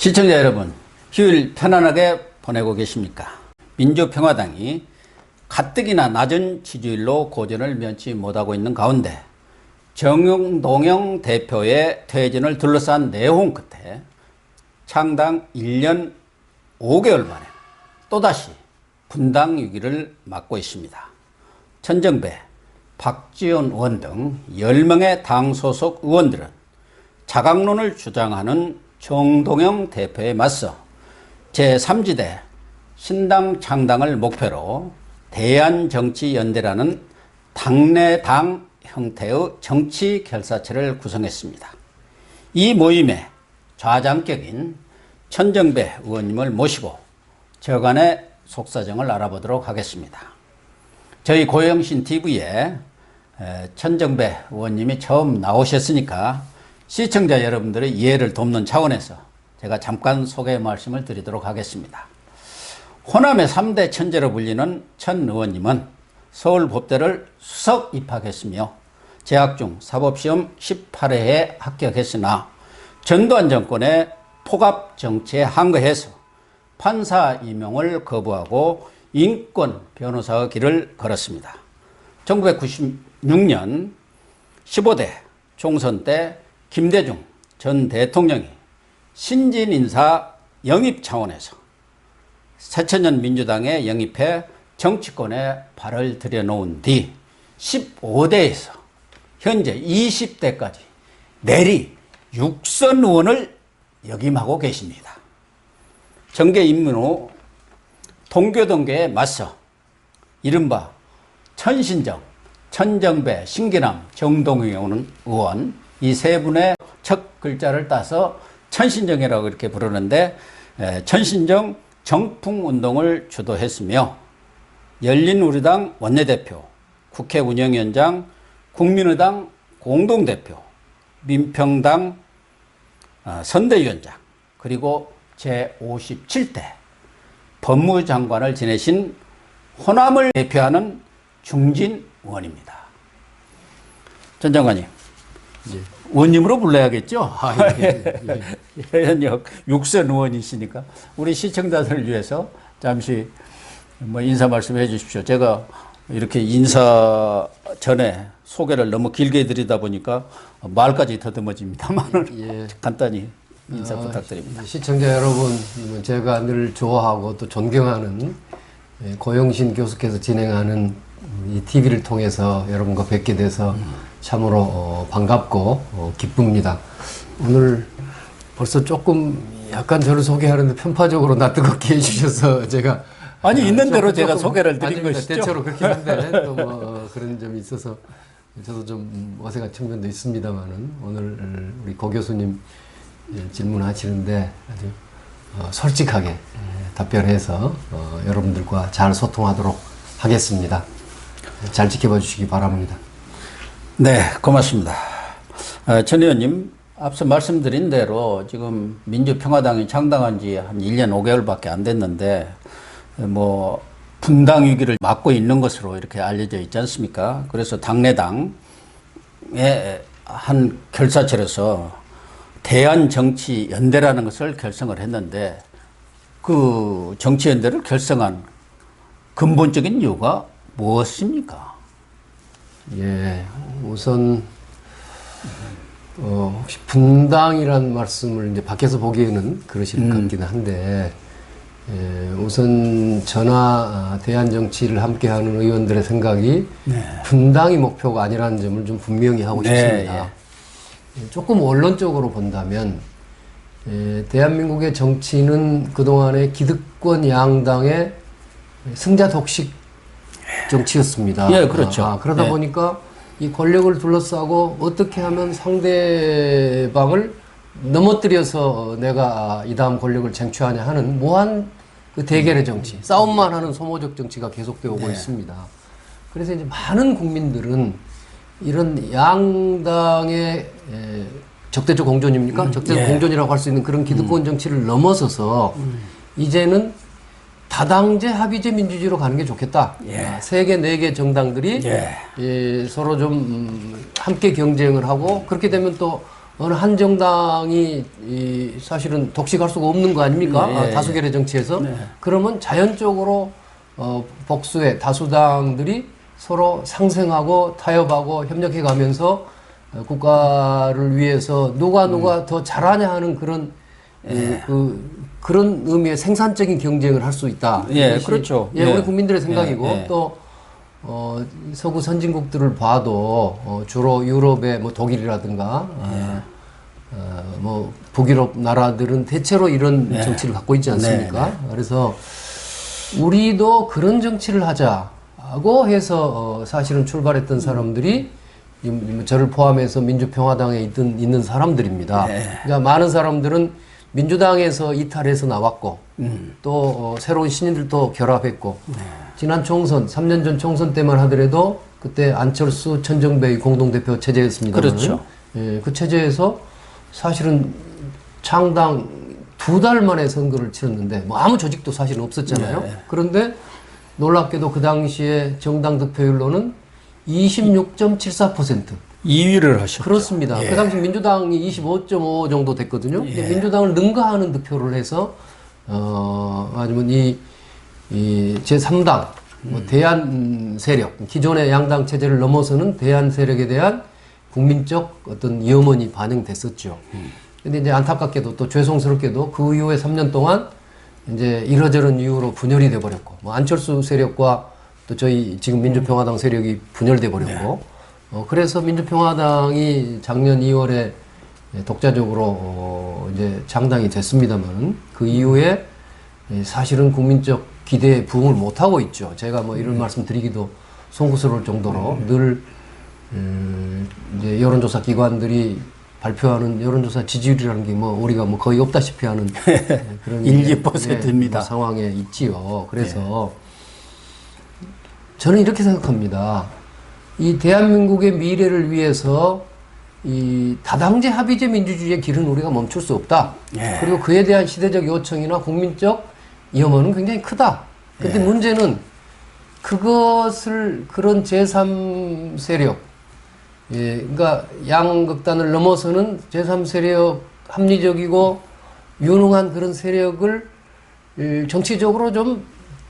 시청자 여러분, 휴일 편안하게 보내고 계십니까? 민주평화당이 가뜩이나 낮은 지지율로 고전을 면치 못하고 있는 가운데 정동영 대표의 퇴진을 둘러싼 내용 끝에 창당 1년 5개월 만에 또다시 분당 위기를 맞고 있습니다. 천정배, 박지원 의원 등 10명의 당 소속 의원들은 자강론을 주장하는 정동영 대표에 맞서 제3지대 신당 창당을 목표로 대한정치연대라는 당내 당 형태의 정치결사체를 구성했습니다. 이 모임에 좌장격인 천정배 의원님을 모시고 저간의 속사정을 알아보도록 하겠습니다. 저희 고영신TV에 천정배 의원님이 처음 나오셨으니까 시청자 여러분들의 이해를 돕는 차원에서 제가 잠깐 소개 말씀을 드리도록 하겠습니다. 호남의 3대 천재로 불리는 천 의원님은 서울법대를 수석 입학했으며 재학 중 사법시험 18회에 합격했으나 전두환 정권의 폭압 정치에 항거해서 판사 임용을 거부하고 인권 변호사의 길을 걸었습니다. 1996년 15대 총선 때 김대중 전 대통령이 신진 인사 영입 차원에서 새천년 민주당에 영입해 정치권에 발을 들여놓은 뒤 15대에서 현재 20대까지 내리 6선 의원을 역임하고 계십니다. 정계 입문 후 동교동계에 맞서 이른바 천신정, 천정배, 신기남, 정동영 의원 이 세 분의 첫 글자를 따서 천신정이라고 이렇게 부르는데 천신정 정풍운동을 주도했으며 열린우리당 원내대표, 국회 운영위원장, 국민의당 공동대표, 민평당 선대위원장 그리고 제57대 법무장관을 지내신 호남을 대표하는 중진 의원입니다. 전 장관님, 예. 의원님으로 불러야겠죠? 현역 육선 의원이시니까 우리 시청자들을 위해서 잠시 인사 말씀해 주십시오. 제가 이렇게 인사 전에 소개를 너무 길게 드리다 보니까 말까지 더듬어집니다만 예. 간단히 인사 부탁드립니다. 시청자 여러분, 제가 늘 좋아하고 또 존경하는 고영신 교수께서 진행하는 이 TV를 통해서 여러분과 뵙게 돼서 참으로 반갑고 기쁩니다. 오늘 벌써 조금 약간 저를 소개하는데 편파적으로 낯뜨겁게 해주셔서 제가 아니 있는 대로 제가 소개를 드린 것이죠. 대체로 그렇긴 한데 또 뭐 그런 점이 있어서 저도 좀 어색한 측면도 있습니다만은 오늘 우리 고 교수님 질문하시는데 아주 솔직하게 답변해서 여러분들과 잘 소통하도록 하겠습니다. 잘 지켜봐 주시기 바랍니다. 네, 고맙습니다. 천 의원님, 앞서 말씀드린 대로 지금 민주평화당이 창당한 지 한 1년 5개월밖에 안 됐는데 뭐 분당 위기를 맞고 있는 것으로 이렇게 알려져 있지 않습니까? 그래서 당내당의 한 결사체로서 대한정치연대라는 것을 결성을 했는데 그 정치연대를 결성한 근본적인 이유가 무엇입니까? 예, 우선 혹시 분당이라는 말씀을 이제 밖에서 보기에는 그러실 것 같기는 한데 우선 전하 대한정치를 함께하는 의원들의 생각이 네. 분당이 목표가 아니라는 점을 좀 분명히 하고 싶습니다. 예. 조금 원론적으로 본다면 대한민국의 정치는 그동안의 기득권 양당의 승자 독식 정치였습니다. 예, 그렇죠. 그러다 보니까 이 권력을 둘러싸고 어떻게 하면 상대방을 넘어뜨려서 내가 이 다음 권력을 쟁취하냐 하는 무한 그 대결의 정치, 싸움만 하는 소모적 정치가 계속되어 오고 있습니다. 그래서 이제 많은 국민들은 이런 양당의 적대적 공존입니까? 적대적 공존이라고 할 수 있는 그런 기득권 정치를 넘어서서 이제는 다당제 합의제 민주주의로 가는 게 좋겠다. 예. 3개, 4개 정당들이 서로 좀 함께 경쟁을 하고 그렇게 되면 또 어느 한 정당이 사실은 독식할 수가 없는 거 아닙니까? 네. 다수결의 정치에서. 네. 그러면 자연적으로 복수의 다수당들이 서로 상생하고 타협하고 협력해 가면서 국가를 위해서 누가 더 잘하냐 하는 그런 그런 의미의 생산적인 경쟁을 할 수 있다. 예, 이것이, 그렇죠. 예, 우리 국민들의 생각이고 예. 또 서구 선진국들을 봐도 주로 유럽의 뭐 독일이라든가 뭐 북유럽 나라들은 대체로 이런 정치를 갖고 있지 않습니까? 그래서 우리도 그런 정치를 하자고 해서 사실은 출발했던 사람들이 저를 포함해서 민주평화당에 있는 사람들입니다. 그러니까 많은 사람들은 민주당에서 이탈해서 나왔고 또 새로운 신인들도 결합했고 지난 총선 3년 전 총선 때만 하더라도 그때 안철수 천정배의 공동대표 체제였습니다. 그렇죠. 예, 그 체제에서 사실은 창당 2달 만에 선거를 치렀는데 뭐 아무 조직도 사실은 없었잖아요. 그런데 놀랍게도 그 당시에 정당 득표율로는 26.74%. 2위를 하셨죠. 그렇습니다. 그 당시 민주당이 25.5 정도 됐거든요. 근데 민주당을 능가하는 득표를 해서 아니면 이 제3당 뭐 대한 세력, 기존의 양당 체제를 넘어서는 대한 세력에 대한 국민적 어떤 염원이 반영됐었죠. 근데 이제 안타깝게도 또 죄송스럽게도 그 이후에 3년 동안 이제 이러저런 이유로 분열이 돼 버렸고 뭐 안철수 세력과 또 저희 지금 민주평화당 세력이 분열돼 버렸고 그래서 민주평화당이 작년 2월에 독자적으로 이제 창당이 됐습니다만 그 이후에 사실은 국민적 기대에 부응을 못 하고 있죠. 제가 뭐 이런 말씀 드리기도 송구스러울 정도로 늘 이제 여론조사 기관들이 발표하는 여론조사 지지율이라는 게 뭐 우리가 뭐 거의 없다시피 하는 그런 1~2%입니다. 뭐 상황에 있지요. 그래서 저는 이렇게 생각합니다. 이 대한민국의 미래를 위해서 이 다당제 합의제 민주주의의 길은 우리가 멈출 수 없다. 그리고 그에 대한 시대적 요청이나 국민적 염원은 굉장히 크다. 근데 문제는 그것을 그런 제3 세력, 그러니까 양극단을 넘어서는 제3 세력 합리적이고 유능한 그런 세력을 정치적으로 좀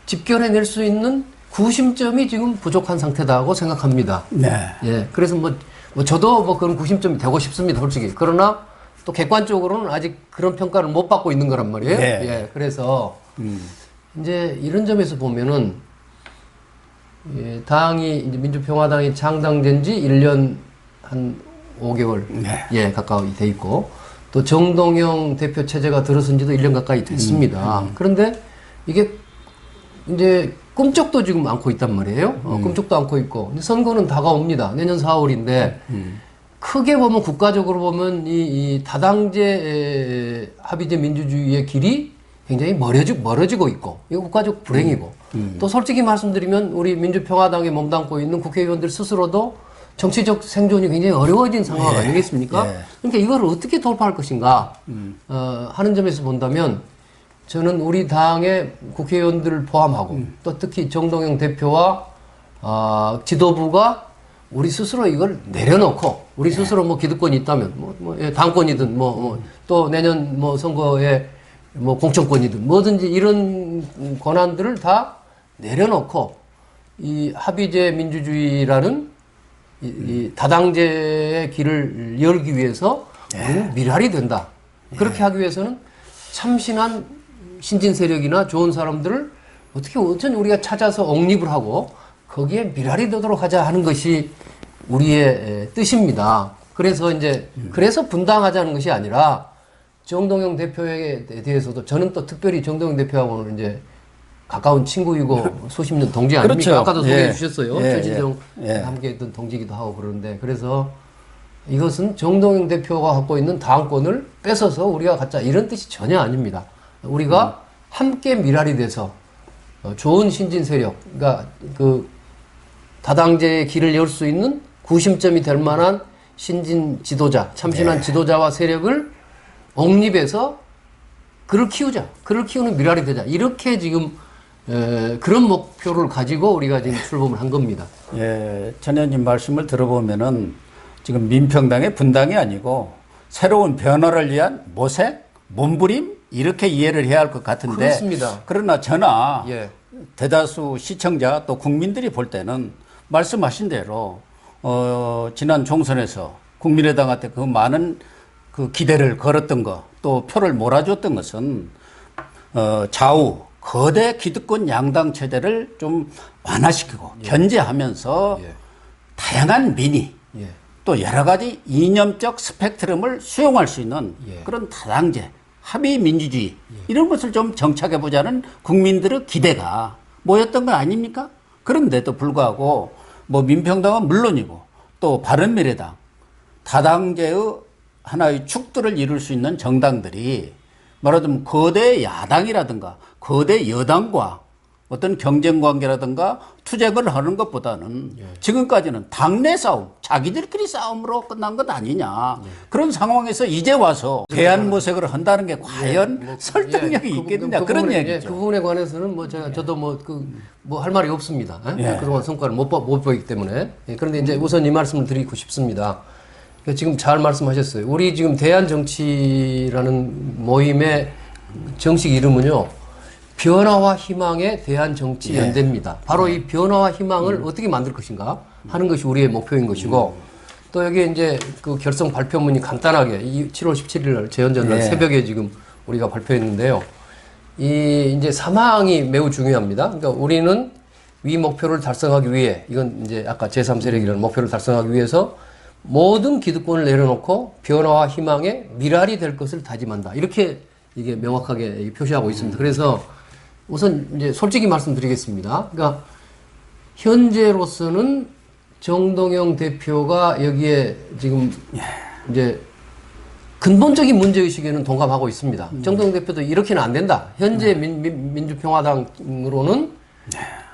집결해낼 수 있는 구심점이 지금 부족한 상태다고 생각합니다. 네. 예. 그래서 뭐 저도 뭐 그런 구심점이 되고 싶습니다, 솔직히. 그러나 또 객관적으로는 아직 그런 평가를 못 받고 있는 거란 말이에요. 네. 예. 그래서 이제 이런 점에서 보면은 당이 이제 민주평화당이 창당된 지 1년 한 5개월 가까이 돼 있고 또 정동영 대표 체제가 들어선 지도 1년 가까이 됐습니다. 그런데 이게 이제 꿈쩍도 지금 않고 있단 말이에요. 꿈쩍도 않고 있고. 근데 선거는 다가옵니다. 내년 4월인데 크게 보면 국가적으로 보면 이 다당제 합의제 민주주의의 길이 굉장히 멀어지고 있고 이거 국가적 불행이고 또 솔직히 말씀드리면 우리 민주평화당에 몸담고 있는 국회의원들 스스로도 정치적 생존이 굉장히 어려워진 상황 아니겠습니까? 그러니까 이걸 어떻게 돌파할 것인가 하는 점에서 본다면 저는 우리 당의 국회의원들을 포함하고 또 특히 정동영 대표와 지도부가 우리 스스로 이걸 내려놓고 우리 스스로 뭐 기득권이 있다면 당권이든 또 내년 뭐 선거에 뭐 공천권이든 뭐든지 이런 권한들을 다 내려놓고 이 합의제 민주주의라는 이 다당제의 길을 열기 위해서 우리는 미랄이 된다. 그렇게 하기 위해서는 참신한 신진 세력이나 좋은 사람들을 어떻게 우리가 찾아서 옹립을 하고 거기에 미랄이 되도록 하자 하는 것이 우리의 뜻입니다. 그래서 그래서 분당하자는 것이 아니라 정동영 대표에 대해서도 저는 또 특별히 정동영 대표하고는 이제 가까운 친구이고 수십 년 동지 아닙니까? 그렇죠. 아까도 소개해 주셨어요. 최진정 예. 함께 했던 동지기도 하고 그러는데 그래서 이것은 정동영 대표가 갖고 있는 당권을 뺏어서 우리가 갖자 이런 뜻이 전혀 아닙니다. 우리가 함께 미랄이 돼서 좋은 신진 세력, 그러니까 그 다당제의 길을 열 수 있는 구심점이 될 만한 신진 지도자, 참신한 지도자와 세력을 옹립해서 그를 키우자. 그를 키우는 미랄이 되자. 이렇게 지금 그런 목표를 가지고 우리가 지금 출범을 한 겁니다. 예, 전 의원님 말씀을 들어보면은 지금 민평당의 분당이 아니고 새로운 변화를 위한 모색, 몸부림 이렇게 이해를 해야 할 것 같은데 그렇습니다. 그러나 저나 예. 대다수 시청자 또 국민들이 볼 때는 말씀하신 대로 지난 총선에서 국민의당한테 그 많은 그 기대를 걸었던 거 또 표를 몰아줬던 것은 좌우 거대 기득권 양당 체제를 좀 완화시키고 견제하면서 예. 다양한 민의 예. 또 여러 가지 이념적 스펙트럼을 수용할 수 있는 예. 그런 다당제, 합의 민주주의 이런 것을 좀 정착해 보자는 국민들의 기대가 모였던 거 아닙니까? 그런데도 불구하고 뭐 민평당은 물론이고 또 바른미래당 다당제의 하나의 축들을 이룰 수 있는 정당들이 말하자면 거대 야당이라든가 거대 여당과 어떤 경쟁 관계라든가 투쟁을 하는 것보다는 지금까지는 당내 싸움, 자기들끼리 싸움으로 끝난 것 아니냐. 그런 상황에서 이제 와서 대안 모색을 한다는 게 과연 설득력이 있겠느냐. 그런 부분에, 얘기죠. 그 부분에 관해서는 뭐 저도 뭐 할 말이 없습니다. 그동안 성과를 못 보이기 때문에. 그런데 이제 우선 이 말씀을 드리고 싶습니다. 지금 잘 말씀하셨어요. 우리 지금 대한정치라는 모임의 정식 이름은요. 변화와 희망의 대한정치연대입니다. 바로 이 변화와 희망을 어떻게 만들 것인가 하는 것이 우리의 목표인 것이고 또 여기에 이제 그 결성 발표문이 간단하게 7월 17일 날 재연전날 새벽에 지금 우리가 발표했는데요. 이 이제 사망이 매우 중요합니다. 그러니까 우리는 위 목표를 달성하기 위해 이건 이제 아까 제3세력이라는 목표를 달성하기 위해서 모든 기득권을 내려놓고 변화와 희망의 미랄이 될 것을 다짐한다. 이렇게 이게 명확하게 표시하고 있습니다. 그래서 우선 이제 솔직히 말씀드리겠습니다. 그러니까 현재로서는 정동영 대표가 여기에 지금 이제 근본적인 문제의식에는 동감하고 있습니다. 정동영 대표도 이렇게는 안 된다. 현재 민주평화당으로는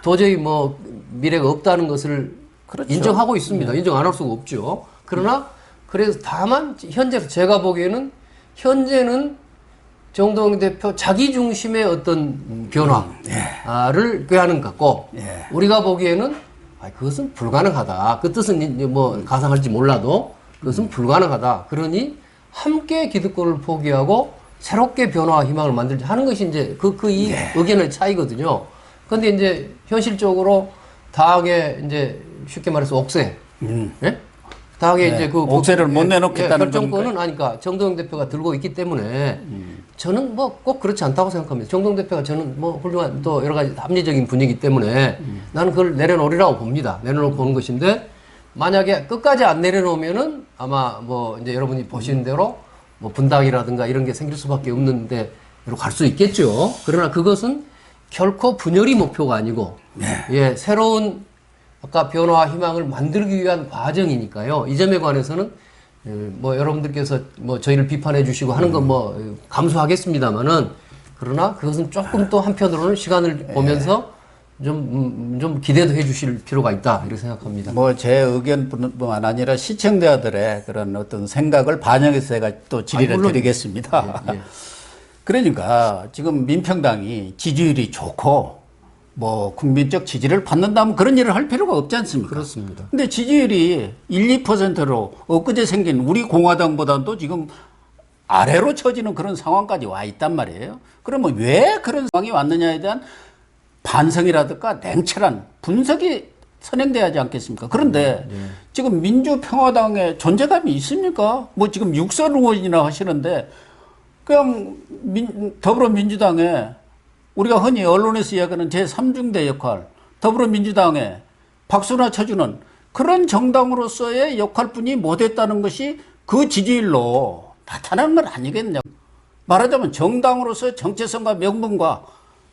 도저히 뭐 미래가 없다는 것을 그렇죠. 인정하고 있습니다. 인정 안 할 수가 없죠. 그러나 그래서 다만 현재 제가 보기에는 현재는 정동영 대표 자기 중심의 어떤 변화를 꾀하는 것 같고 우리가 보기에는 그것은 불가능하다. 그 뜻은 뭐 가상할지 몰라도 그것은 불가능하다. 그러니 함께 기득권을 포기하고 새롭게 변화와 희망을 만들자 하는 것이 이제 이 의견의 차이거든요. 그런데 이제 현실적으로 당의 이제 쉽게 말해서 옥세, 예? 당의 이제 옥세를 못 내놓겠다는 결정권은 아니까 정동영 대표가 들고 있기 때문에 저는 뭐 꼭 그렇지 않다고 생각합니다. 정동영 대표가 저는 뭐 훌륭한 또 여러 가지 합리적인 분이기 때문에 나는 그걸 내려놓으리라고 봅니다. 내려놓고 보는 것인데 만약에 끝까지 안 내려놓으면은 아마 뭐 이제 여러분이 보시는 대로 뭐 분당이라든가 이런 게 생길 수밖에 없는데 갈 수 있겠죠. 그러나 그것은 결코 분열이 목표가 아니고 예, 새로운 아까 변화와 희망을 만들기 위한 과정이니까요. 이 점에 관해서는 뭐 여러분들께서 뭐 저희를 비판해 주시고 하는 건 뭐 감수하겠습니다만은 그러나 그것은 조금 또 한편으로는 시간을 보면서 좀 기대도 해 주실 필요가 있다 이렇게 생각합니다. 뭐 제 의견뿐만 아니라 시청자들의 그런 어떤 생각을 반영해서 제가 또 질의를 드리겠습니다. 그러니까 지금 민평당이 지지율이 좋고 뭐 국민적 지지를 받는다면 그런 일을 할 필요가 없지 않습니까? 그렇습니다. 근데 지지율이 1, 2%로 엊그제 생긴 우리 공화당보다도 지금 아래로 처지는 그런 상황까지 와 있단 말이에요. 그러면 왜 그런 상황이 왔느냐에 대한 반성이라든가 냉철한 분석이 선행돼야 하지 않겠습니까? 그런데 지금 민주평화당에 존재감이 있습니까? 뭐 지금 6선 의원이나 하시는데 그냥 더불어민주당에 우리가 흔히 언론에서 이야기하는 제3중대 역할, 더불어민주당에 박수나 쳐주는 그런 정당으로서의 역할뿐이 못했다는 것이 그 지지율로 나타나는 건 아니겠냐. 말하자면 정당으로서 정체성과 명분과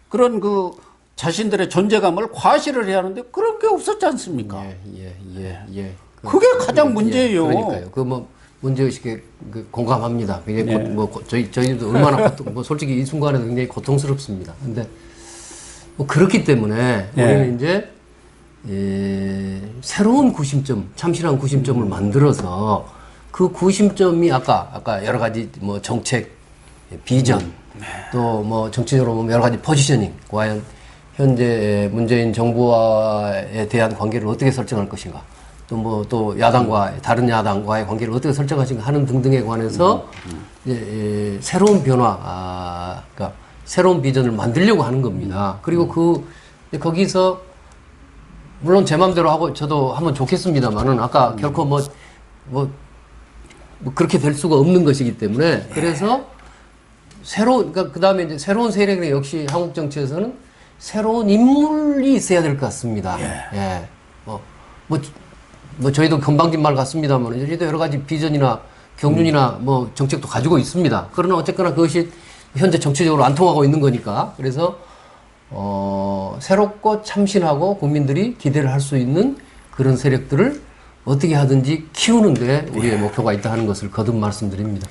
그런 그 자신들의 존재감을 과시를 해야 하는데 그런 게 없었지 않습니까? 그게 가장 문제예요. 그러니까요. 문제의식에 공감합니다. 굉장히 저희도 얼마나 뭐 솔직히 이 순간에도 굉장히 고통스럽습니다. 근데 뭐 그렇기 때문에 우리는 이제 새로운 구심점, 참신한 구심점을 만들어서 그 구심점이 아까 여러 가지 뭐 정책, 비전, 또 뭐 정치적으로 보면 여러 가지 포지셔닝, 과연 현재 문재인 정부와에 대한 관계를 어떻게 설정할 것인가. 또 뭐 또 야당과 다른 야당과의 관계를 어떻게 설정하신가 하는 등등에 관해서 이제 새로운 변화, 그러니까 새로운 비전을 만들려고 하는 겁니다. 그리고 거기서 물론 제 마음대로 하고 저도 하면 좋겠습니다만은 아까 결코 뭐 그렇게 될 수가 없는 것이기 때문에 그래서 그러니까 그 다음에 이제 새로운 세력이 역시 한국 정치에서는 새로운 인물이 있어야 될 것 같습니다. 예. 뭐 저희도 건방진 말 같습니다만 저희도 여러 가지 비전이나 경륜이나 뭐 정책도 가지고 있습니다. 그러나 어쨌거나 그것이 현재 정치적으로 안 통하고 있는 거니까 그래서 새롭고 참신하고 국민들이 기대를 할 수 있는 그런 세력들을 어떻게 하든지 키우는데 우리의 목표가 있다 하는 것을 거듭 말씀드립니다.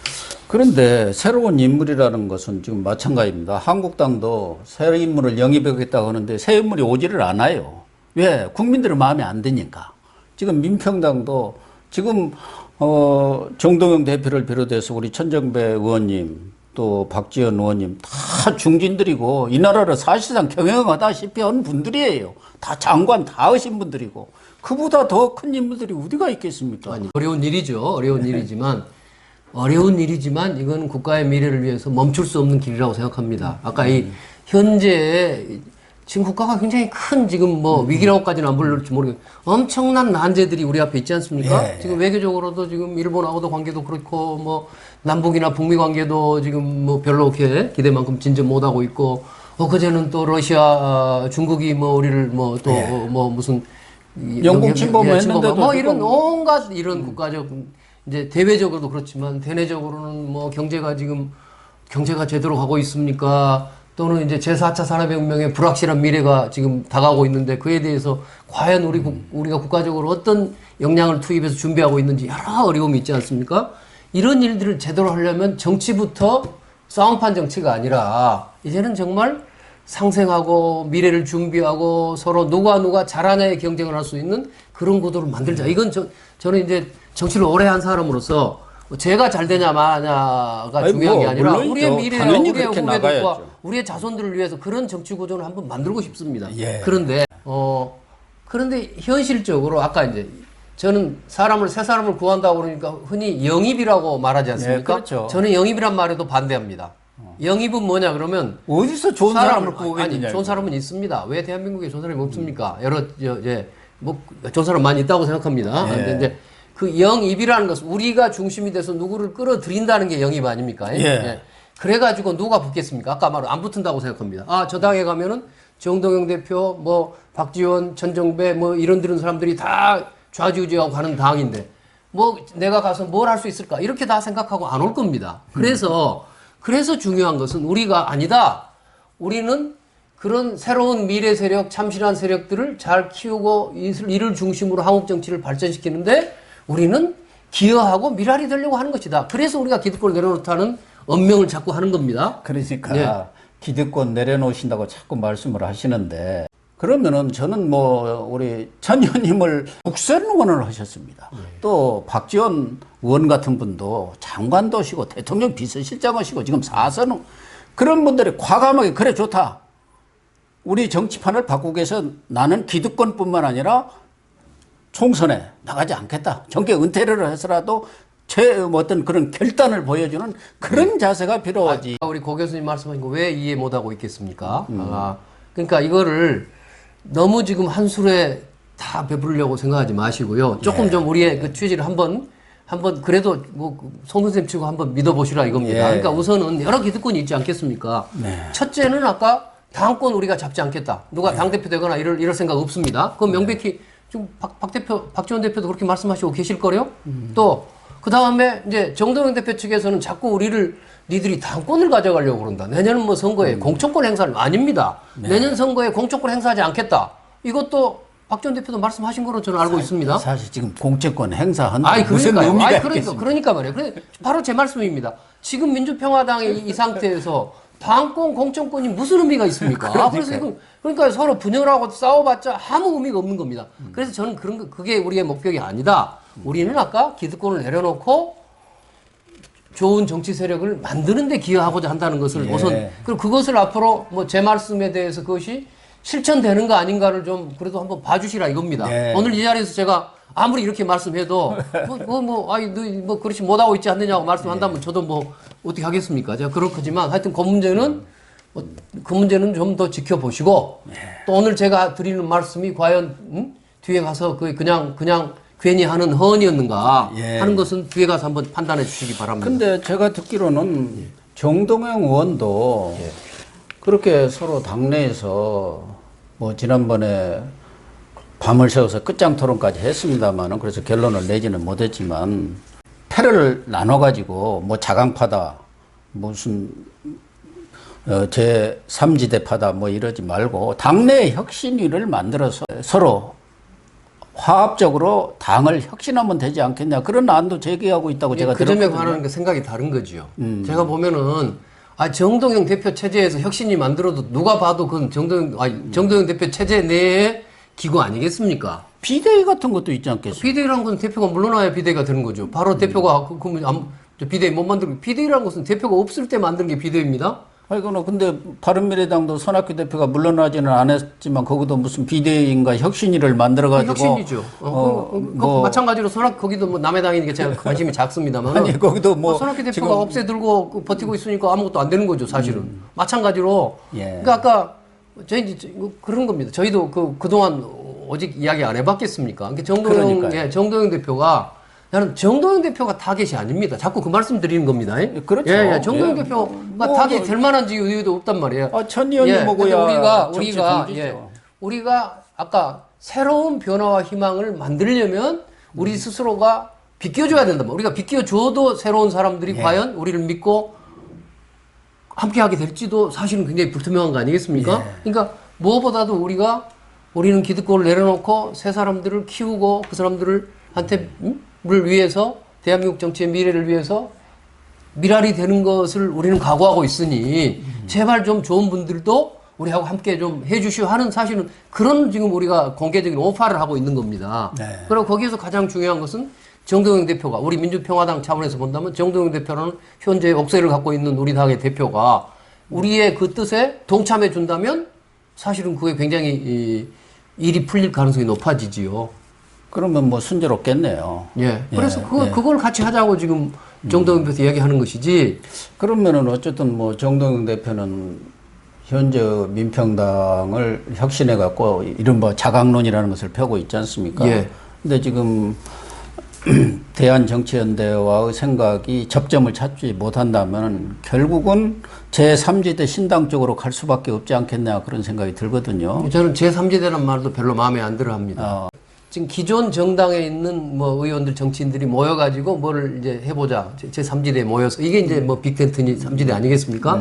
그런데 새로운 인물이라는 것은 지금 마찬가지입니다. 한국당도 새 인물을 영입하겠다고 하는데 새 인물이 오지를 않아요. 왜? 국민들의 마음에 안 드니까. 지금 민평당도 지금 정동영 대표를 비롯해서 우리 천정배 의원님 또 박지원 의원님 다 중진들이고 이 나라를 사실상 경영하다시피 한 분들이에요. 다 장관 다 하신 분들이고 그보다 더 큰 인물들이 어디가 있겠습니까? 아니, 어려운 일이죠. 어려운 일이지만 이건 국가의 미래를 위해서 멈출 수 없는 길이라고 생각합니다. 아까 이 현재 지금 국가가 굉장히 큰 지금 뭐 위기라고까지는 안 부를지 모르겠어요. 엄청난 난제들이 우리 앞에 있지 않습니까? 지금 외교적으로도 지금 일본하고도 관계도 그렇고 뭐 남북이나 북미 관계도 지금 뭐 별로 이렇게 기대만큼 진전 못하고 있고 그제는 또 러시아, 중국이 뭐 우리를 뭐 또 뭐 무슨 영국 침범했는데도 뭐 이런 온갖 이런 국가적 이제 대외적으로도 그렇지만 대내적으로는 뭐 경제가 제대로 가고 있습니까? 또는 이제 제4차 산업혁명의 불확실한 미래가 지금 다가오고 있는데 그에 대해서 과연 우리가 국가적으로 어떤 역량을 투입해서 준비하고 있는지 여러 어려움이 있지 않습니까? 이런 일들을 제대로 하려면 정치부터 싸움판 정치가 아니라 이제는 정말 상생하고 미래를 준비하고 서로 누가 잘하냐의 경쟁을 할 수 있는 그런 구도를 만들자. 이건 저는 이제 정치를 오래 한 사람으로서 제가 잘 되냐 마냐가 중요한 게 아니라 우리의 미래와 우리의 후배들과 우리의 자손들을 위해서 그런 정치 구조를 한번 만들고 싶습니다. 그런데 현실적으로 아까 이제 저는 새 사람을 구한다고 그러니까 흔히 영입이라고 말하지 않습니까? 그렇죠. 저는 영입이란 말에도 반대합니다. 영입은 뭐냐 그러면 어디서 좋은 사람을 구하겠느냐. 좋은 사람은 있습니다. 왜 대한민국에 좋은 사람이 없습니까? 뭐 좋은 사람 많이 있다고 생각합니다. 근데 이제 그 영입이라는 것은 우리가 중심이 돼서 누구를 끌어들인다는 게 영입 아닙니까? 그래가지고 누가 붙겠습니까? 아까 말로 안 붙은다고 생각합니다. 저 당에 가면은 정동영 대표, 뭐 박지원, 천정배, 뭐 이런 사람들이 다 좌지우지하고 가는 당인데 뭐 내가 가서 뭘 할 수 있을까? 이렇게 다 생각하고 안 올 겁니다. 그래서 중요한 것은 우리가 아니다. 우리는 그런 새로운 미래 세력, 참신한 세력들을 잘 키우고 이를 중심으로 한국 정치를 발전시키는데 우리는 기여하고 미랄이 되려고 하는 것이다. 그래서 우리가 기득권을 내려놓다는 언명을 자꾸 하는 겁니다. 그러니까 기득권 내려놓으신다고 자꾸 말씀을 하시는데 그러면은 저는 뭐 우리 전 의원님을 국선 의원을 하셨습니다. 또 박지원 의원 같은 분도 장관도 하시고 대통령 비서실장 하시고 지금 4선 그런 분들이 과감하게 그래 좋다. 우리 정치판을 바꾸기 위해서 나는 기득권뿐만 아니라 총선에 나가지 않겠다. 정계 은퇴를 해서라도 어떤 그런 결단을 보여주는 그런 자세가 필요하지. 우리 고 교수님 말씀하신 거 왜 이해 못하고 있겠습니까? 그러니까 이거를 너무 지금 한 술에 다 배부르려고 생각하지 마시고요. 조금 좀 우리의 그 취지를 한번 그래도 뭐 송 선생님 치고 한번 믿어보시라 이겁니다. 그러니까 우선은 여러 기득권이 있지 않겠습니까? 첫째는 아까 당권 우리가 잡지 않겠다. 누가 당대표 되거나 이럴 생각 없습니다. 그건 명백히 지금 박지원 대표도 그렇게 말씀하시고 계실 거요. 또 그 다음에 이제 정동영 대표 측에서는 자꾸 니들이 당권을 가져가려고 그런다. 내년은 뭐 선거에 공천권 행사를 아닙니다. 내년 선거에 공천권 행사하지 않겠다. 이것도 박지원 대표도 말씀하신 거로 저는 알고 있습니다. 사실 지금 공천권 행사한다. 무슨 의미가 있겠습니까? 그러니까 말이에요. 바로 제 말씀입니다. 지금 민주평화당이 이 상태에서 당권, 공천권이 무슨 의미가 있습니까? 그러니까 서로 분열하고 싸워봤자 아무 의미가 없는 겁니다. 그래서 저는 그게 우리의 목표가 아니다. 우리는 아까 기득권을 내려놓고 좋은 정치 세력을 만드는 데 기여하고자 한다는 것을 우선, 그리고 그것을 앞으로 뭐 제 말씀에 대해서 그것이 실천되는 거 아닌가를 좀 그래도 한번 봐주시라 이겁니다. 오늘 이 자리에서 제가 아무리 이렇게 말씀해도 아니 너 그렇지 못하고 있지 않느냐고 말씀한다면 저도 뭐 어떻게 하겠습니까? 제가 그렇지만 하여튼 그 문제는 그 문제는 좀 더 지켜보시고 또 오늘 제가 드리는 말씀이 과연 뒤에 가서 그냥 괜히 하는 허언이었는가 하는 것은 뒤에 가서 한번 판단해 주시기 바랍니다. 근데 제가 듣기로는 정동영 의원도 그렇게 서로 당내에서 뭐 지난번에 밤을 새워서 끝장 토론까지 했습니다만은 그래서 결론을 내지는 못했지만 패를 나눠가지고 뭐 자강파다 무슨 제 3지대파다 뭐 이러지 말고 당내 혁신위를 만들어서 서로 화합적으로 당을 혁신하면 되지 않겠냐 그런 안도 제기하고 있다고 제가 그 점에 들었거든요. 관한 생각이 다른 거지요. 제가 보면은 정동영 대표 체제에서 혁신이 만들어도 누가 봐도 그건 정동영 대표 체제 내에 기구 아니겠습니까? 비대위 같은 것도 있지 않겠습니까? 비대위라는 건 대표가 물러나야 비대위가 되는 거죠. 바로 대표가 비대위 못 만들고 비대위라는 것은 대표가 없을 때 만든 게 비대위입니다. 아이고는 근데 바른미래당도 손학규 대표가 물러나지는 않았지만 거기도 무슨 비대위인가 혁신위를 만들어가지고 혁신이죠. 마찬가지로 거기도 뭐 남의 당이니까 제가 관심이 작습니다만 아니 거기도 뭐 손학규 대표가 없애들고 버티고 있으니까 아무것도 안 되는 거죠 사실은. 마찬가지로 예. 그러니까 아까 저희 이제 그런 겁니다. 저희도 그동안 오직 이야기 안 해봤겠습니까? 그러니까 정동영 대표가 나는 정동영 대표가 타겟이 아닙니다. 자꾸 그 말씀 드리는 겁니다. 그렇죠. 정동영 대표가 타겟이 될 만한 이유도 없단 말이에요. 천 의원이 뭐고야 우리가 아까 새로운 변화와 희망을 만들려면 우리 스스로가 비껴줘야 된다. 우리가 비껴줘도 새로운 사람들이 과연 우리를 믿고 함께하게 될지도 사실은 굉장히 불투명한 거 아니겠습니까? 그러니까 무엇보다도 우리는 기득권을 내려놓고 새 사람들을 키우고 그 사람들한테 를 위해서 대한민국 정치의 미래를 위해서 미랄이 되는 것을 우리는 각오하고 있으니 제발 좀 좋은 분들도 우리하고 함께 좀 해주시오 하는 사실은 그런 지금 우리가 공개적인 오파를 하고 있는 겁니다. 그리고 거기에서 가장 중요한 것은 정동영 대표가 우리 민주평화당 차원에서 본다면 정동영 대표라는 현재 옥세를 갖고 있는 우리 당의 대표가 우리의 그 뜻에 동참해 준다면 사실은 그게 굉장히 일이 풀릴 가능성이 높아지지요. 그러면 뭐 순조롭겠네요. 그래서 그걸 같이 하자고 지금 정동영 대표 이야기하는 것이지. 그러면은 어쨌든 뭐 정동영 대표는 현재 민평당을 혁신해 갖고 이른바 자강론이라는 것을 펴고 있지 않습니까? 근데 지금 대한정치연대와의 생각이 접점을 찾지 못한다면 결국은 제3지대 신당 쪽으로 갈 수밖에 없지 않겠냐 그런 생각이 들거든요. 저는 제3지대란 말도 별로 마음에 안 들어 합니다. 지금 기존 정당에 있는 뭐 의원들, 정치인들이 모여가지고 뭐를 이제 해보자. 제3지대에 모여서. 이게 이제 뭐 빅텐트니 3지대 아니겠습니까?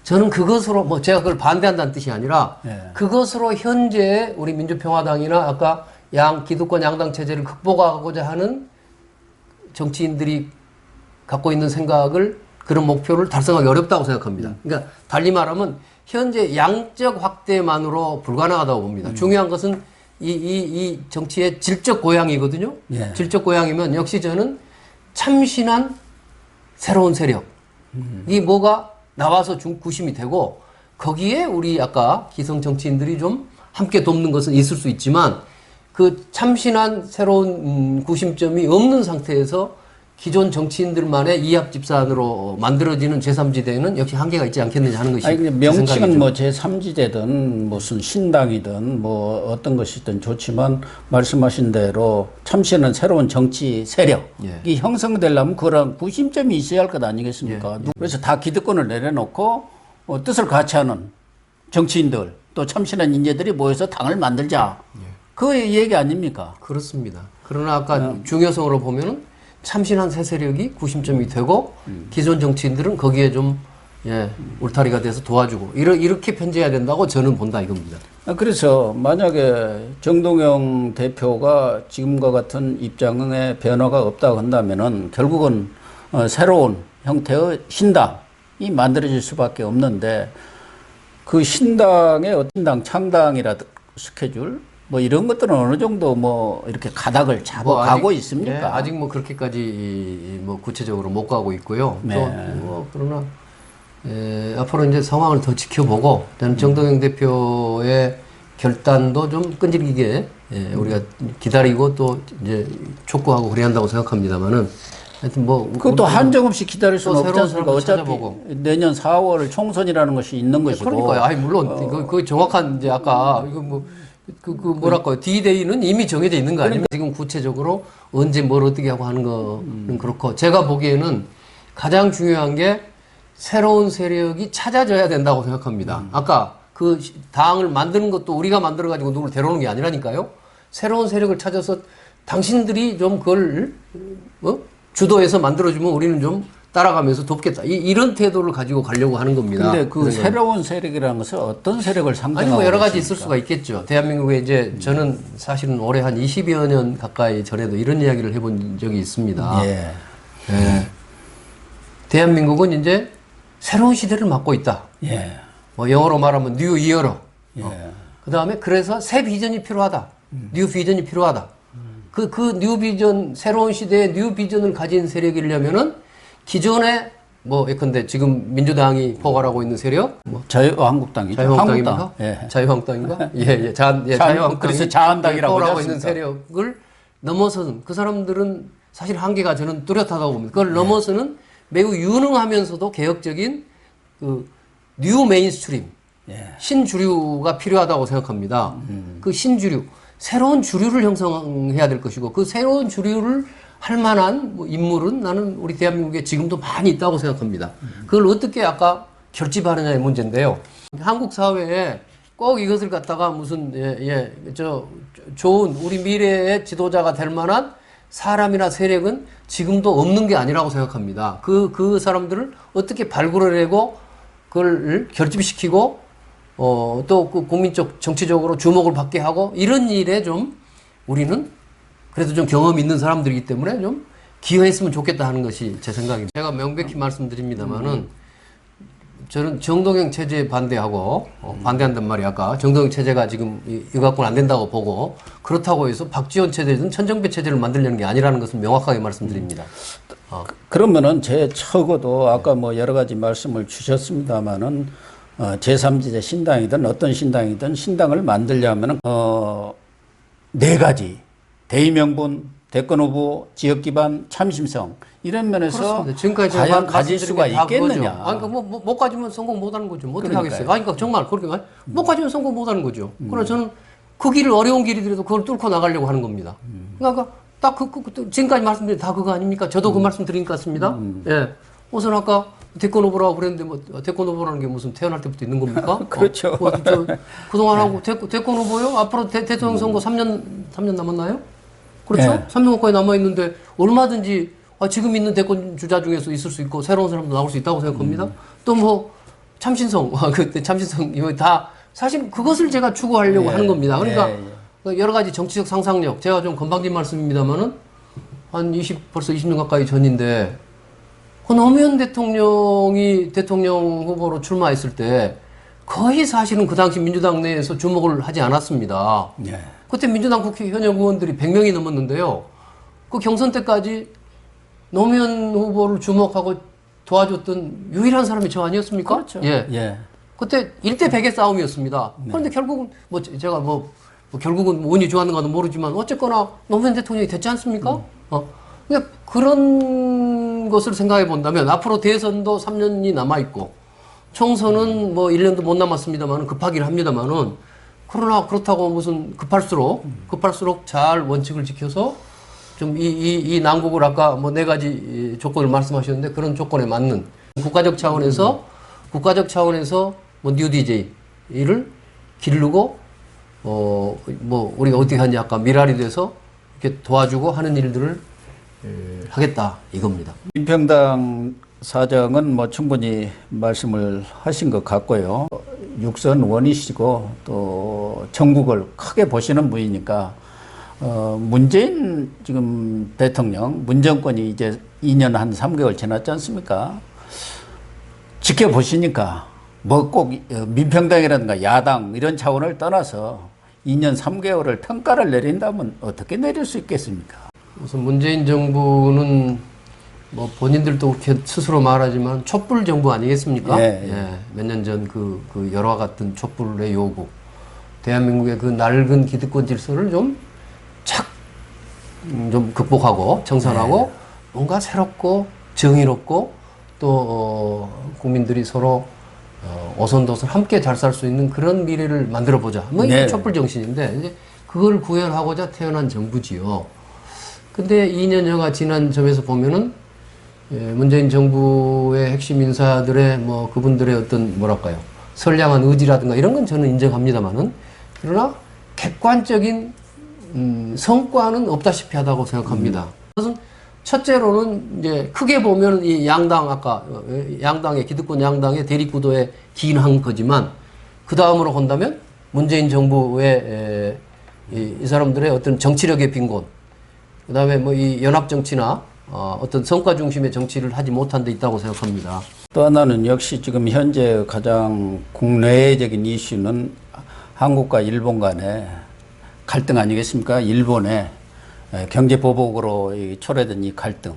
저는 그것으로, 뭐 제가 그걸 반대한다는 뜻이 아니라 그것으로 현재 우리 민주평화당이나 아까 기득권 양당 체제를 극복하고자 하는 정치인들이 갖고 있는 생각을 그런 목표를 달성하기 어렵다고 생각합니다. 그러니까 달리 말하면 현재 양적 확대만으로 불가능하다고 봅니다. 중요한 것은 이 정치의 질적 고양이거든요. 질적 고양이면 역시 저는 참신한 새로운 세력이 뭐가 나와서 구심이 되고 거기에 우리 아까 기성 정치인들이 좀 함께 돕는 것은 있을 수 있지만 그 참신한 새로운 구심점이 없는 상태에서 기존 정치인들만의 이합집산으로 만들어지는 제3지대에는 역시 한계가 있지 않겠느냐 하는 것이 명칭은 뭐 제3지대든 무슨 신당이든 뭐 어떤 것이든 좋지만 말씀하신 대로 참신한 새로운 정치 세력이 형성되려면 그런 구심점이 있어야 할 것 아니겠습니까? 그래서 다 기득권을 내려놓고 뜻을 같이 하는 정치인들 또 참신한 인재들이 모여서 당을 만들자. 그 얘기 아닙니까? 그렇습니다. 그러나 아까 중요성으로 보면은 참신한 새 세력이 구심점이 되고 기존 정치인들은 거기에 좀 울타리가 돼서 도와주고 이렇게 편제해야 된다고 저는 본다 이겁니다. 그래서 만약에 정동영 대표가 지금과 같은 입장에 변화가 없다고 한다면은 결국은 새로운 형태의 신당이 만들어질 수밖에 없는데 그 신당의 어떤 당 창당이라든 스케줄 뭐 이런 것들은 어느 정도 뭐 이렇게 가닥을 잡아가고 있습니까? 아직 뭐 그렇게까지 뭐 구체적으로 못 가고 있고요. 또 뭐 그러나 앞으로 이제 상황을 더 지켜보고 저는 정동영 대표의 결단도 좀 끈질기게 예, 우리가 기다리고 또 이제 촉구하고 그래야 한다고 생각합니다만은 하여튼 뭐 그것도 한정없이 기다릴 수는 또 없지 새로운 않습니까? 사람들 어차피 찾아보고. 내년 4월 총선이라는 것이 있는 것이고. 그러니까요. 아니 물론 그 정확한 이제 아까 이거 뭐 그 뭐랄까요 D-Day는 이미 정해져 있는 거 아닙니까? 지금 구체적으로 언제 뭘 어떻게 하고 하는 거는 그렇고 제가 보기에는 가장 중요한 게 새로운 세력이 찾아져야 된다고 생각합니다. 아까 그 당을 만드는 것도 우리가 만들어 가지고 누구를 데려오는 게 아니라니까요. 새로운 세력을 찾아서 당신들이 좀 그걸 주도해서 만들어주면 우리는 좀 따라가면서 돕겠다. 이런 태도를 가지고 가려고 하는 겁니다. 근데 그 새로운 세력이라는 것은 어떤 세력을 상징하고 아니 뭐 여러 가지 있습니까? 있을 수가 있겠죠. 대한민국에 이제 저는 사실은 올해 한 20여 년 가까이 전에도 이런 이야기를 해본 적이 있습니다. 예. 예. 대한민국은 이제 새로운 시대를 맞고 있다. 예. 뭐 영어로 말하면 뉴 이어로. 예. 그 다음에 그래서 새 비전이 필요하다. 뉴 비전이 필요하다. 그 뉴 비전, 새로운 시대의 뉴 비전을 가진 세력이려면은 기존에 뭐 예컨대 지금 민주당이 포괄하고 있는 세력, 뭐 자유한국당이죠. 자유한국당입니까? 한국당. 예. 자유한국당인가? 예, 자유한국당이 그래서 자한당이라고 포괄하고 하지 있는 않습니까? 세력을 넘어서는 그 사람들은 사실 한계가 저는 뚜렷하다고 봅니다. 그걸 넘어서는 매우 유능하면서도 개혁적인 그 뉴 메인스트림, 신주류가 필요하다고 생각합니다. 그 신주류, 새로운 주류를 형성해야 될 것이고 그 새로운 주류를 할 만한 뭐 인물은 나는 우리 대한민국에 지금도 많이 있다고 생각합니다. 그걸 어떻게 아까 결집하느냐의 문제인데요. 한국 사회에 꼭 이것을 갖다가 무슨 좋은 우리 미래의 지도자가 될 만한 사람이나 세력은 지금도 없는 게 아니라고 생각합니다. 그 사람들을 어떻게 발굴해내고 그걸 결집시키고 또 그 국민적 정치적으로 주목을 받게 하고 이런 일에 좀 우리는 그래도 좀 경험 있는 사람들이기 때문에 좀 기여했으면 좋겠다 하는 것이 제 생각입니다. 제가 명백히 말씀드립니다만은 저는 정동영 체제에 반대하고 반대한단 말이야. 아까 정동영 체제가 지금 이거 갖고는 안 된다고 보고 그렇다고 해서 박지원 체제든 천정배 체제를 만들려는 게 아니라는 것을 명확하게 말씀드립니다. 그러면은 제 적어도 아까 뭐 여러 가지 말씀을 주셨습니다만은 제3지대 신당이든 어떤 신당이든 신당을 만들려면은 네 가지 대의명분, 대권 후보, 지역 기반, 참심성 이런 면에서 그렇습니다. 지금까지 과연 가질 수가 있겠느냐? 아니 그러니까 못 가지면 성공 못하는 거죠. 뭐 어떻게 하겠어요? 아니 그러니까 정말 그렇게 못 가지면 성공 못하는 거죠. 그러나 저는 그 길을 어려운 길이더라도 그걸 뚫고 나가려고 하는 겁니다. 그러니까 딱 지금까지 말씀드린 다 그거 아닙니까? 저도 그 말씀 드린 것 같습니다. 예. 우선 아까 대권 후보라고 그랬는데 뭐 대권 후보라는 게 무슨 태어날 때부터 있는 겁니까? 그렇죠. 그동안 하고 대권 후보요? 앞으로 대통령 선거 3년 남았나요? 그렇죠? 네. 3년 가까이 남아있는데 얼마든지 지금 있는 대권 주자 중에서 있을 수 있고 새로운 사람도 나올 수 있다고 생각합니다. 또 뭐 참신성, 그때 참신성 이거 다 사실 그것을 제가 추구하려고 하는 겁니다. 그러니까 여러 가지 정치적 상상력 제가 좀 건방진 말씀입니다만은 벌써 20년 가까이 전인데 그 노무현 대통령이 대통령 후보로 출마했을 때 거의 사실은 그 당시 민주당 내에서 주목을 하지 않았습니다. 예. 그때 민주당 국회 현역 의원들이 100명이 넘었는데요. 그 경선 때까지 노무현 후보를 주목하고 도와줬던 유일한 사람이 저 아니었습니까? 그렇죠. 예. 예. 그때 1대 100의 싸움이었습니다. 그런데 결국은 뭐 제가 결국은 운이 좋았는가도 모르지만 어쨌거나 노무현 대통령이 됐지 않습니까? 그러니까 그런 것을 생각해 본다면 앞으로 대선도 3년이 남아 있고 총선은 뭐 1년도 못 남았습니다만 급하긴 합니다만은 그러나 그렇다고 무슨 급할수록 잘 원칙을 지켜서 좀 이 난국을 아까 뭐 네 가지 조건을 말씀하셨는데 그런 조건에 맞는 국가적 차원에서 뭐 뉴 DJ를 기르고 뭐 우리가 어떻게 하냐 아까 미랄이 돼서 이렇게 도와주고 하는 일들을 하겠다 이겁니다. 민평당 사장은 뭐 충분히 말씀을 하신 것 같고요. 육선 원이시고 또 전국을 크게 보시는 분이니까 문재인 지금 대통령 문정권이 이제 2년 한 3개월 지났지 않습니까? 지켜보시니까 뭐 꼭 민평당이라든가 야당 이런 차원을 떠나서 2년 3개월을 평가를 내린다면 어떻게 내릴 수 있겠습니까? 우선 문재인 정부는 뭐 본인들도 그렇게 스스로 말하지만 촛불 정부 아니겠습니까? 예. 몇 년 전 그 여러와 같은 촛불의 요구 대한민국의 그 낡은 기득권 질서를 좀 극복하고 청산하고 뭔가 새롭고 정의롭고 또 국민들이 서로 오손도손 함께 잘 살 수 있는 그런 미래를 만들어 보자. 뭐 이게 촛불 정신인데 이제 그걸 구현하고자 태어난 정부지요. 근데 2년여가 지난 점에서 보면은 문재인 정부의 핵심 인사들의 뭐 그분들의 어떤 뭐랄까요 선량한 의지라든가 이런 건 저는 인정합니다만은 그러나 객관적인 성과는 없다시피 하다고 생각합니다. 그것은 첫째로는 이제 크게 보면 이 양당 아까 양당의 기득권 양당의 대립 구도에 기인한 거지만 그 다음으로 본다면 문재인 정부의 이 사람들의 어떤 정치력의 빈곤, 그 다음에 뭐 이 연합 정치나 어떤 성과 중심의 정치를 하지 못한 데 있다고 생각합니다. 또 하나는 역시 지금 현재 가장 국내적인 이슈는 한국과 일본 간의 갈등 아니겠습니까? 일본의 경제 보복으로 초래된 이 갈등.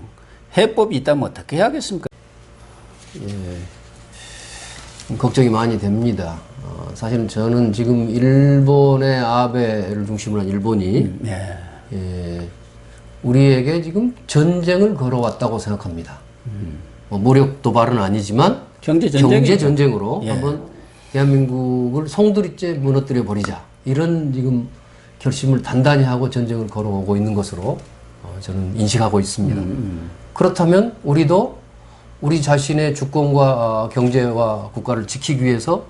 해법이 있다면 어떻게 해야겠습니까? 걱정이 많이 됩니다. 사실은 저는 지금 일본의 아베를 중심으로 한 일본이 우리에게 지금 전쟁을 걸어왔다고 생각합니다. 뭐 무력 도발은 아니지만 경제 전쟁으로 한번 대한민국을 송두리째 무너뜨려 버리자 이런 지금 결심을 단단히 하고 전쟁을 걸어오고 있는 것으로 저는 인식하고 있습니다. 그렇다면 우리도 우리 자신의 주권과 경제와 국가를 지키기 위해서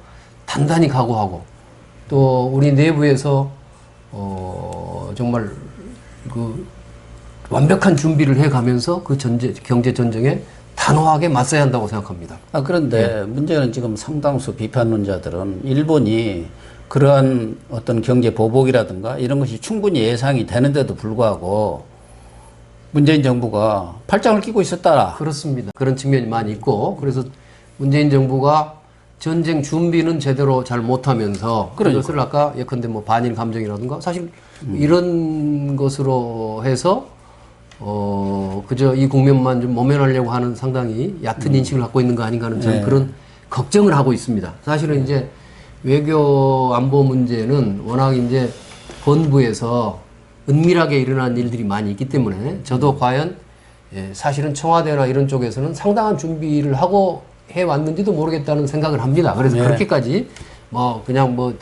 단단히 각오하고 또 우리 내부에서 정말 그 완벽한 준비를 해가면서 그 경제 전쟁에 단호하게 맞서야 한다고 생각합니다. 그런데 문제는 지금 상당수 비판론자들은 일본이 그러한 어떤 경제 보복이라든가 이런 것이 충분히 예상이 되는데도 불구하고 문재인 정부가 팔짱을 끼고 있었다. 그렇습니다. 그런 측면이 많이 있고 그래서 문재인 정부가 전쟁 준비는 제대로 잘 못하면서 그것을 아까 예컨대 뭐 반일 감정이라든가 사실 이런 것으로 해서 그저 이 국면만 좀 모면하려고 하는 상당히 얕은 인식을 갖고 있는 거 아닌가 하는 저는 그런 걱정을 하고 있습니다. 사실은 이제 외교 안보 문제는 워낙 이제 본부에서 은밀하게 일어난 일들이 많이 있기 때문에 저도 과연 사실은 청와대나 이런 쪽에서는 상당한 준비를 하고 해왔는지도 모르겠다는 생각을 합니다. 그래서 그렇게까지 뭐 그냥 뭐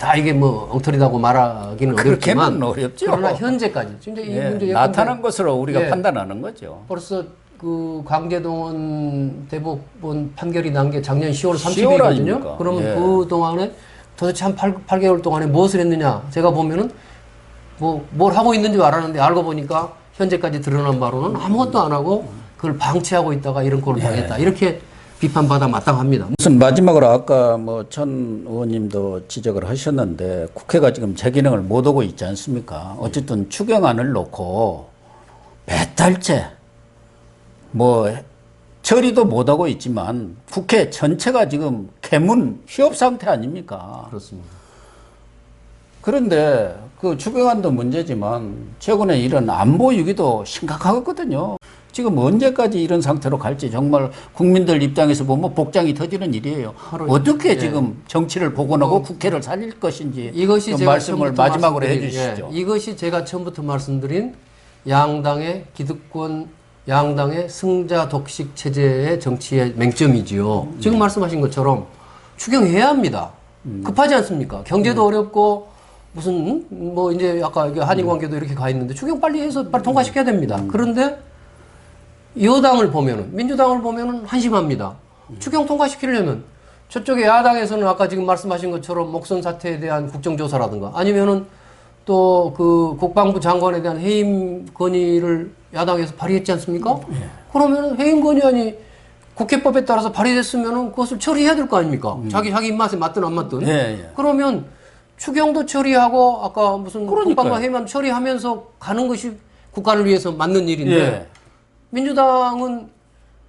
다 이게 뭐 엉터리다고 말하기는 어렵지만 어렵죠. 그러나 현재까지 진짜 이 문제 나타난 것으로 우리가 판단하는 거죠. 벌써 그 강제동원 대법원 판결이 난 게 작년 10월 30일이거든요. 그러면 그 동안에 도대체 한 8개월 동안에 무엇을 했느냐? 제가 보면은 뭐 뭘 하고 있는지 알았는데 알고 보니까 현재까지 드러난 바로는 아무것도 안 하고 그걸 방치하고 있다가 이런 꼴을 당했다. 이렇게 비판받아 마땅합니다. 무슨 마지막으로 아까 뭐 전 의원님도 지적을 하셨는데 국회가 지금 제 기능을 못 하고 있지 않습니까? 어쨌든 추경안을 놓고 몇 달째 뭐 처리도 못 하고 있지만 국회 전체가 지금 개문 휴업 상태 아닙니까? 그렇습니다. 그런데 그 추경안도 문제지만 최근에 이런 안보 위기도 심각하거든요. 지금 언제까지 이런 상태로 갈지 정말 국민들 입장에서 보면 복장이 터지는 일이에요. 어떻게 지금 정치를 복원하고 국회를 살릴 것인지 이것이 좀 말씀을 마지막으로 해주시죠. 이것이 제가 처음부터 말씀드린 양당의 기득권, 양당의 승자 독식 체제의 정치의 맹점이지요. 지금 말씀하신 것처럼 추경해야 합니다. 급하지 않습니까? 경제도 어렵고 무슨 뭐 이제 아까 한일 관계도 이렇게 가 있는데 추경 빨리 해서 빨리 통과시켜야 됩니다. 그런데 여당을 보면은 민주당을 보면은 한심합니다. 추경 통과시키려면 저쪽에 야당에서는 아까 지금 말씀하신 것처럼 목선 사태에 대한 국정조사라든가 아니면은 또 그 국방부 장관에 대한 해임 건의를 야당에서 발의했지 않습니까? 그러면 해임 건의안이 국회법에 따라서 발의됐으면은 그것을 처리해야 될 거 아닙니까? 자기 입맛에 맞든 안 맞든. 그러면 추경도 처리하고 아까 무슨 국방부 해임안 처리하면서 가는 것이 국가를 위해서 맞는 일인데 민주당은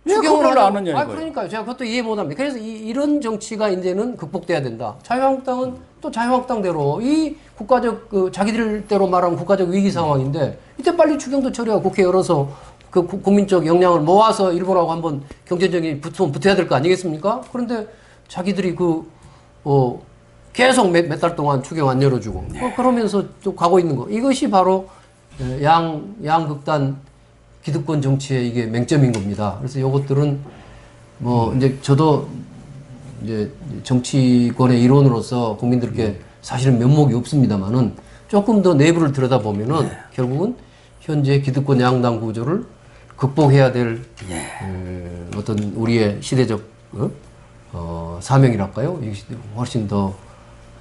추경을 안 하냐 이거예요. 그러니까요. 제가 그것도 이해 못합니다. 그래서 이런 정치가 이제는 극복돼야 된다. 자유한국당은 또 자유한국당대로 이 국가적 그 자기들대로 말하면 국가적 위기 상황인데 이때 빨리 추경도 처리하고 국회 열어서 그 국민적 역량을 모아서 일본하고 한번 경제적인 붙어야 될 거 아니겠습니까? 그런데 자기들이 계속 몇 달 동안 추경 안 열어주고 그러면서 또 가고 있는 거 이것이 바로 양극단 기득권 정치의 이게 맹점인 겁니다. 그래서 이것들은 뭐 이제 저도 이제 정치권의 일원으로서 국민들께 사실은 면목이 없습니다만은 조금 더 내부를 들여다보면은 결국은 현재 기득권 양당 구조를 극복해야 될 어떤 우리의 시대적 사명이랄까요? 이것이 훨씬 더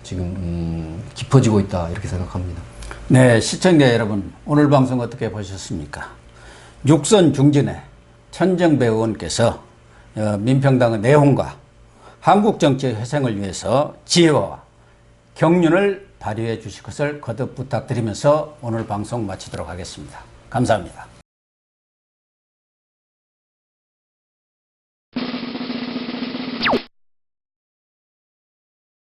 지금 깊어지고 있다 이렇게 생각합니다. 네, 시청자 여러분, 오늘 방송 어떻게 보셨습니까? 육선 중진의 천정배 의원께서 민평당의 내홍과 한국 정치의 회생을 위해서 지혜와 경륜을 발휘해 주실 것을 거듭 부탁드리면서 오늘 방송 마치도록 하겠습니다. 감사합니다.